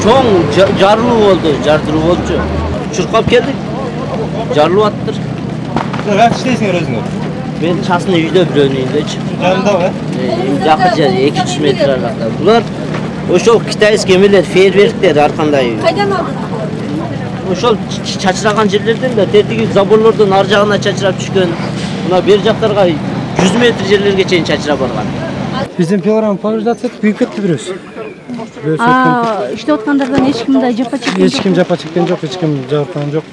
Çoğun jarılуу oldu, jardırуу bolчу. Çurkap keldik. Jarılып attır. Kaç işteysiңер өзүңөр? Ben çasını үйдө бирөөнүн үйүндөчү. Жанындабы? Жакын жер 200 метр аракта. Булар ошол китайский эмелер, фейерверктер ар кандай. Кайдан алдың? Ошол чачыраган жерлерден да тетиги заборлордун ар жагына чачырап түшкөн. Мына бер жактарга 100 метр жерлерге чейин чачырап барган. Биздин программа повреждаться этип күйүп кетти бирөөсү. İşte отқандардан ешкім да жапа чеккен жоқ? Ешким жапа чеккен жок, ешким жабыркаган жок.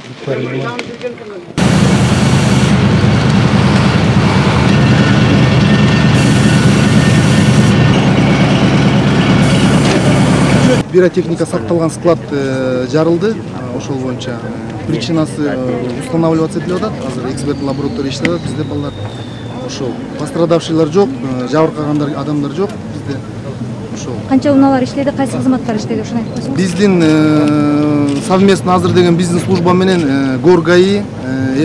Пиротехника сакталган склад жарылды. Ошол боюнча причинасы устанавливаться этилип атат. Азыр экспертный лаборатория иштеп атат. Бизде балдар ошол пострадавшийлар жок, жабыркагандар адамдар жок бизде. Ошол. Канча унаалар иштеди, кайсы кызматтар иштеди, ошону айтып койсоңуз. Биздин совместно азыр деген бизнес служба менен ГОР-ГАИ,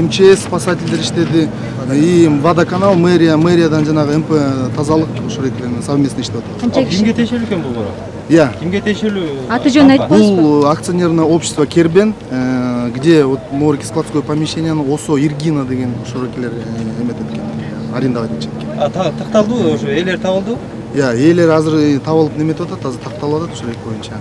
МЧС спасательдер иштеди, и водоканал, мэриядан жанагы МП тазалык ошол экилеринен совместно иштеп атат. Канча киши? Кимге тиешелүү экен бул бара? Кимге тиешелүү? Аты жөнүн айтып коесузбу? Бул акционерное общество Кербен, где вот морги складское помещение, ОСО Иргина деген ошол экилер эметет экен, арендовать этишет экен. Такталдыбы ошо, ээлер табылдыбы? Ээлер азыр табылып неметип атат, азыр такталып атат ошол эки боюнча.